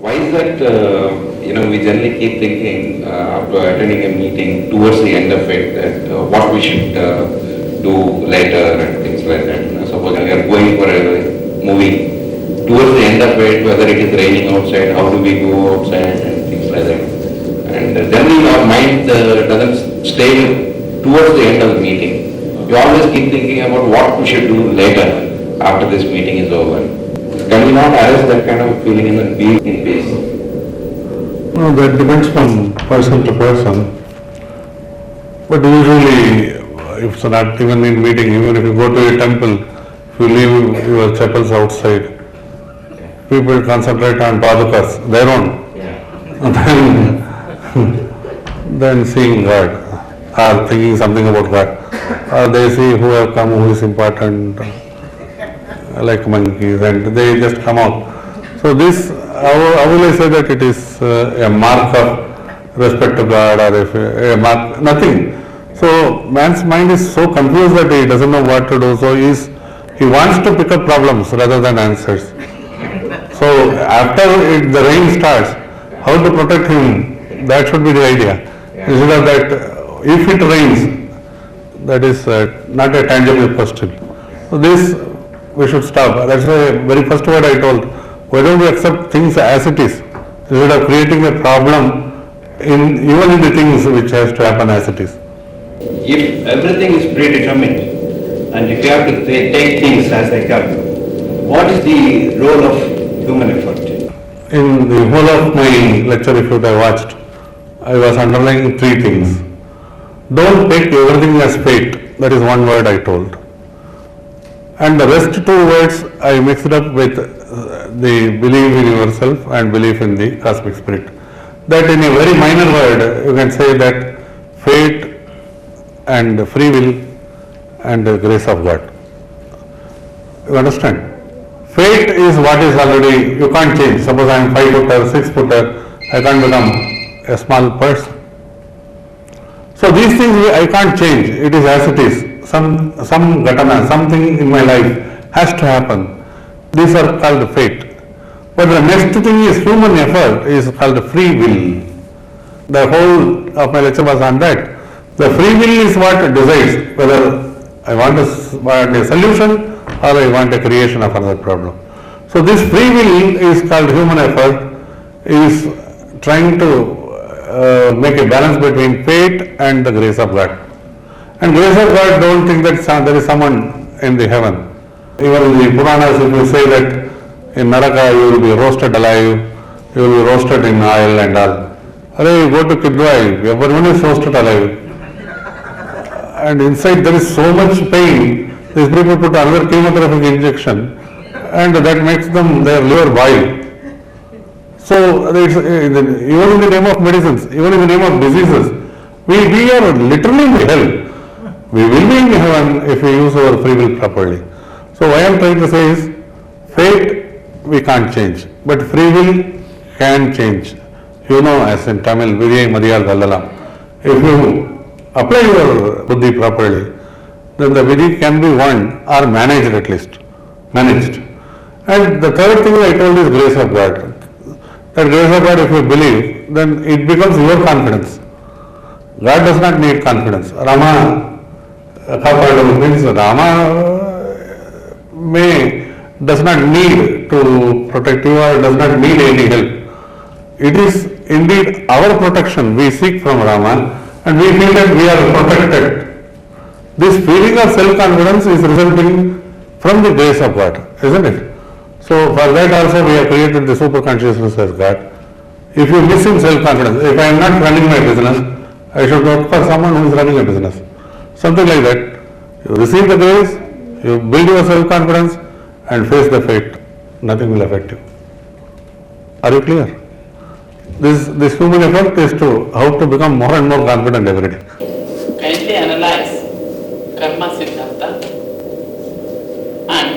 Why is that, we generally keep thinking after attending a meeting towards the end of it that what we should do later and things like that. Suppose we are going for a movie, towards the end of it, whether it is raining outside, how do we go outside and things like that. And generally our mind doesn't stay towards the end of the meeting. We always keep thinking about what we should do later after this meeting is over. Can we not arrest that kind of feeling and be in peace? No, that depends from person to person. But usually, if it's not even in meeting, even if you go to a temple, if you leave your chapels outside, people concentrate on padukas, their own. Then seeing God, or thinking something about God. Or they see who have come, who is important, like monkeys, and they just come out. So this, how will I say that it is a mark of respect to God, or a mark, nothing. So man's mind is so confused that he doesn't know what to do. So he wants to pick up problems rather than answers. So after the rain starts, how to protect him, that should be the idea. Instead of that, if it rains, that is not a tangible question. So this we should stop. That's the very first word I told. Why don't we accept things as it is, instead of creating a problem even in the things which has to happen as it is. If everything is predetermined, and if you have to take things as they come, what is the role of human effort? In the whole of my lecture, if you have watched, I was underlining three things. Don't take everything as fate. That is one word I told. And the rest two words I mixed up with the belief in yourself and belief in the cosmic spirit. That in a very minor word, you can say that fate and free will and the grace of God. You understand? Fate is what is already, you can't change. Suppose I am 5 footer, 6 footer, I can't become a small person. So these things I can't change. It is as it is. Some ghatana, something in my life has to happen. These are called fate. But the next thing is human effort, is called free will. The whole of my lecture was on that. The free will is what decides whether I want a solution or I want a creation of another problem. So this free will is called human effort, is trying to make a balance between fate and the grace of God. And grace of God, don't think that there is someone in the heaven. Even in the Puranas, if you say that in Naraka you will be roasted alive, you will be roasted in oil and all. You go to Kidwai, everyone is roasted alive. And inside there is so much pain, these people put another chemotherapy injection and that makes their liver boil. So even in the name of medicines, even in the name of diseases, we are literally in hell. We will be in heaven if we use our free will properly. So what I am trying to say is, fate we can't change, but free will can change. You know, as in Tamil, Vidya Madhyal Dallalam. If you apply your buddhi properly, then the vidhi can be won or managed at least. Managed. And the third thing I told is grace of God. That grace of God, if you believe, then it becomes your confidence. God does not need confidence. Rama means Rama does not need to protect you or does not need any help. It is indeed our protection we seek from Rama and we feel that we are protected. This feeling of self-confidence is resulting from the grace of God, isn't it? So for that also we have created the super consciousness as God. If you miss in self-confidence, if I am not running my business, I should work for someone who is running a business. Something like that. You receive the grace, you build your self-confidence and face the fate. Nothing will affect you. Are you clear? This human effort is to how to become more and more confident every day. Kindly analyze karma siddhanta and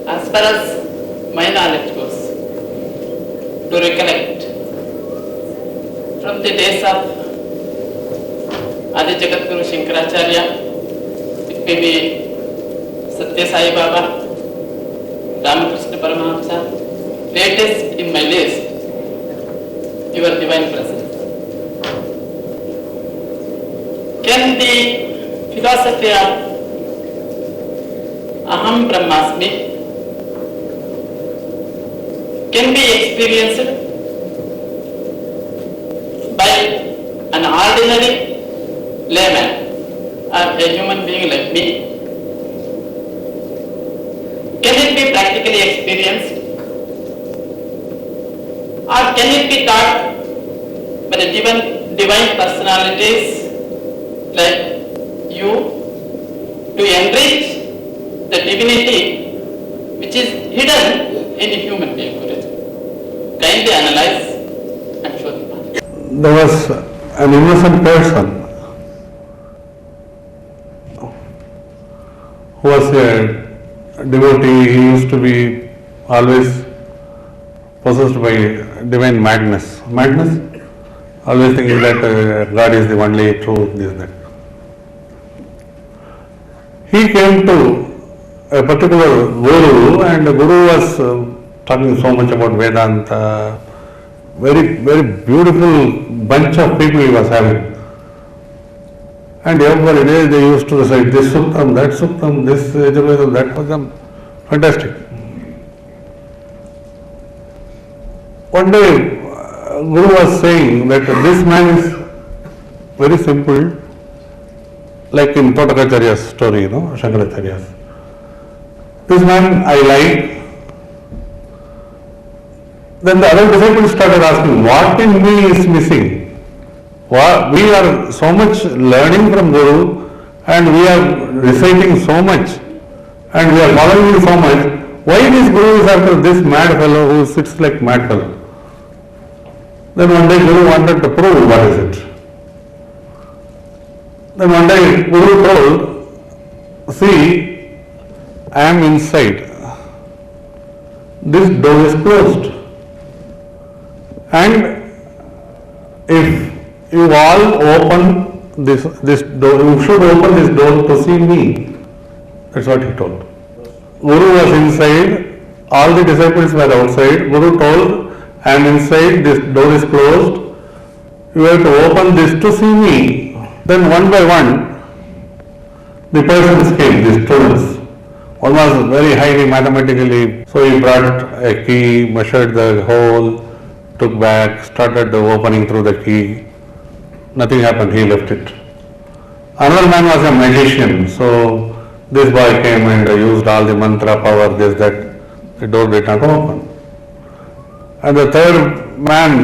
as far as my knowledge goes, to recollect from the days of Adi Jagadguru Shankaracharya, it may be Satya Sai Baba, Ramakrishna Paramahamsa, latest in my list, your divine presence. Can the philosophy of Aham Brahmasmi can be experienced by an ordinary layman or a human being like me? Can it be practically experienced? Or can it be taught by the divine personalities like you to enrich the divinity which is hidden in a human being? Guruji, kindly analyze and show the path. There was an innocent person who was a devotee. He used to be always possessed by divine madness. Madness? Always thinking that God is the only truth, this, that. He came to a particular guru, and the guru was talking so much about Vedanta. Very, very beautiful bunch of people he was having. And every day they used to recite this suktam, that suktam, this Yajurvedam, that Vedam. Fantastic. One day, Guru was saying that this man is very simple, like in Totakacharya's story, Shankaracharya's. This man I like. Then the other disciples started asking, what in me is missing? We are so much learning from Guru, and we are reciting so much, and we are following him so much. Why this Guru is after this mad fellow who sits like mad fellow? Then one day Guru wanted to prove what is it. Then one day Guru told, see, I am inside. This door is closed. And if you all open this door, you should open this door to see me. That's what he told. Guru was inside, all the disciples were outside. Guru told, I am inside, this door is closed. You have to open this to see me. Then one by one, the persons came, the students. One was very highly mathematically, so he brought a key, measured the hole, took back, started opening through the key. Nothing happened, he left it. Another man was a magician, so this boy came and used all the mantra power, this, that, the door did not open. And the third man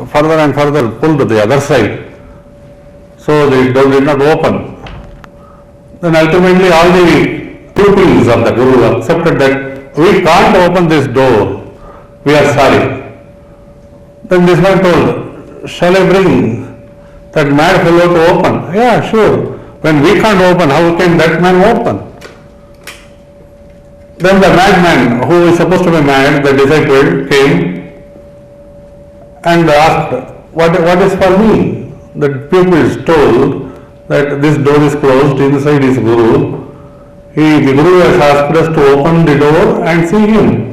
further and further pulled to the other side, so the door did not open. Then ultimately all the pupils of the Guru accepted that we can't open this door, we are sorry. Then this man told, shall I bring that mad fellow to open? Yeah, sure. When we can't open, how can that man open? Then the madman, who is supposed to be mad, the disciple, came and asked, what is for me? The pupils told that this door is closed, inside is Guru. The Guru has asked us to open the door and see him.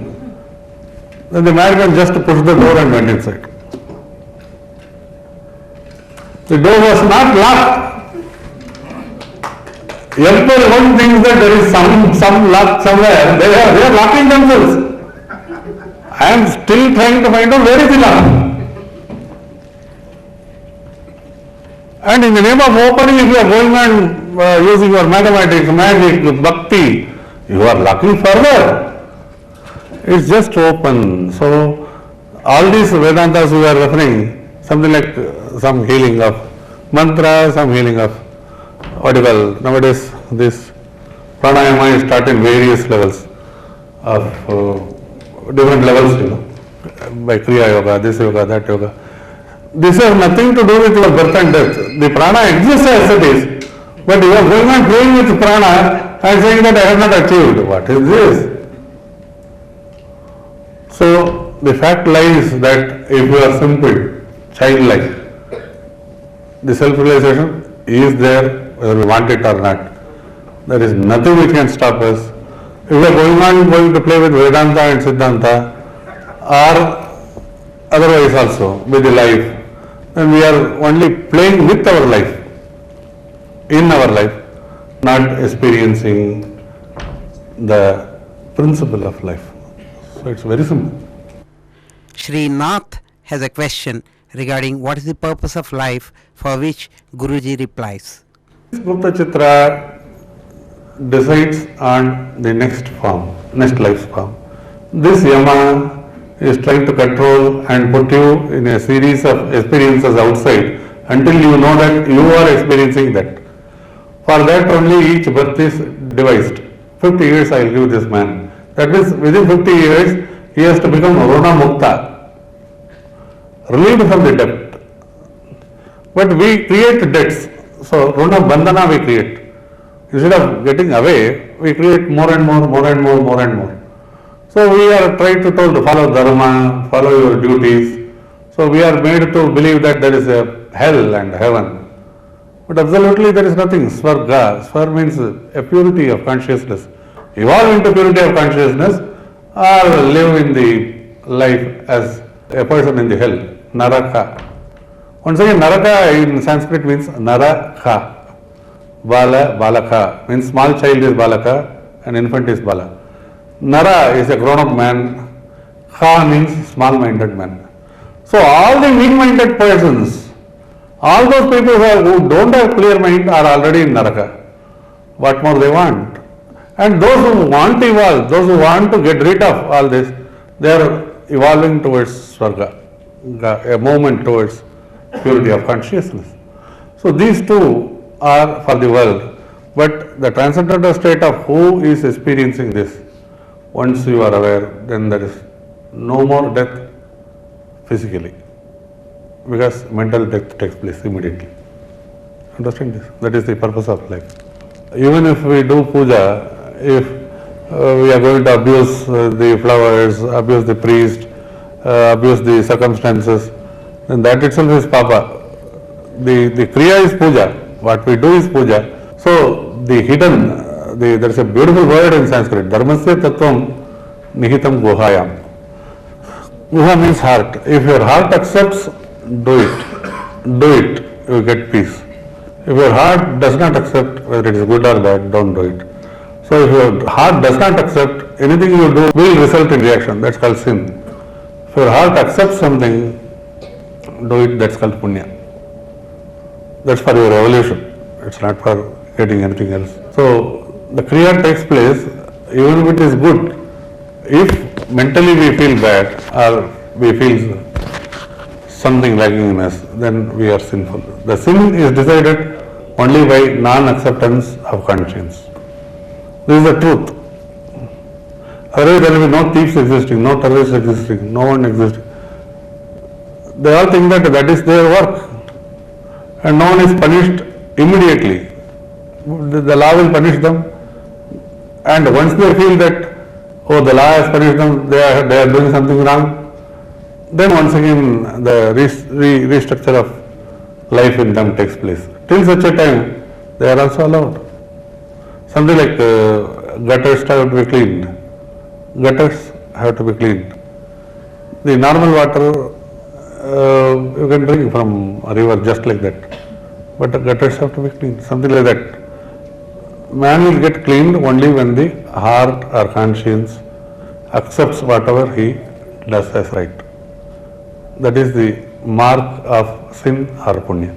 Then the madman just pushed the door and went inside. The door was not locked. Everyone thinks that there is some lock somewhere. They are locking themselves. I am still trying to find out where is the lock. And in the name of opening, if you are going on using your mathematics, magic, bhakti, you are locking further. It's just open. So all these Vedantas we are referring, something like some healing of mantra, some healing of what you call nowadays this pranayama is taught in various levels of different levels, by Kriya Yoga, this yoga, that yoga. This has nothing to do with your birth and death. The prana exists as it is, but you are going on playing with prana and saying that I have not achieved. What is this? So the fact lies that if you are simple, childlike, the self-realization is there whether we want it or not. There is nothing which can stop us. If we are going to play with Vedanta and Siddhanta, or otherwise also with the life, then we are only playing with our life, in our life, not experiencing the principle of life. So it's very simple. Shri Nath has a question regarding what is the purpose of life, for which Guruji replies. Gupta Chitra decides on the next life form. This Yama is trying to control and put you in a series of experiences outside until you know that you are experiencing that. For that only each birth is devised. 50 years I will give this man. That means within 50 years he has to become Runa Mukta, relieved from the debt. But we create debts. So Runa Bandhana we create. Instead of getting away, we create more and more. So we are trying to follow dharma, follow your duties. So we are made to believe that there is a hell and heaven. But absolutely there is nothing. Svarga. Svar means a purity of consciousness. Evolve into purity of consciousness or live in the life as a person in the hell. Naraka. Once again, Naraka in Sanskrit means Naraka. Bala, Balaka means small child is Balaka and infant is Bala. Nara is a grown-up man. Kha means small-minded man. So all the weak-minded persons, all those people who don't have clear mind are already in Naraka. What more they want? And those who want to evolve, those who want to get rid of all this, they are evolving towards Swarga, a movement towards purity of consciousness. So these two are for the world, but the transcendental state of who is experiencing this, once you are aware, then there is no more death physically, because mental death takes place immediately. Understand this? That is the purpose of life. Even if we do puja, if we are going to abuse the flowers, abuse the priest, abuse the circumstances, then that itself is papa. The kriya is puja. What we do is puja. So the hidden, there is a beautiful word in Sanskrit, dharmasya tattvam nihitam guhayam. Guha means heart. If your heart accepts, do it, you get peace. If your heart does not accept, whether it is good or bad, don't do it. So if your heart does not accept, anything you do will result in reaction, that's called sin. If your heart accepts something, do it, that's called punya. That's for your evolution. It's not for getting anything else. So the kriya takes place even if it is good. If mentally we feel bad or we feel something lacking in us, then we are sinful. The sin is decided only by non-acceptance of conscience. This is the truth. Otherwise there will be no thieves existing, no terrorists existing, no one existing. They all think that that is their work. And no one is punished immediately. The law will punish them, and once they feel that, oh, the law has punished them, they are doing something wrong, then once again the restructure of life in them takes place. Till such a time, they are also allowed. Something like gutters have to be cleaned. Gutters have to be cleaned. The normal water you can drink from a river just like that. But the gutters have to be cleaned, something like that. Man will get cleaned only when the heart or conscience accepts whatever he does as right. That is the mark of sin or punya.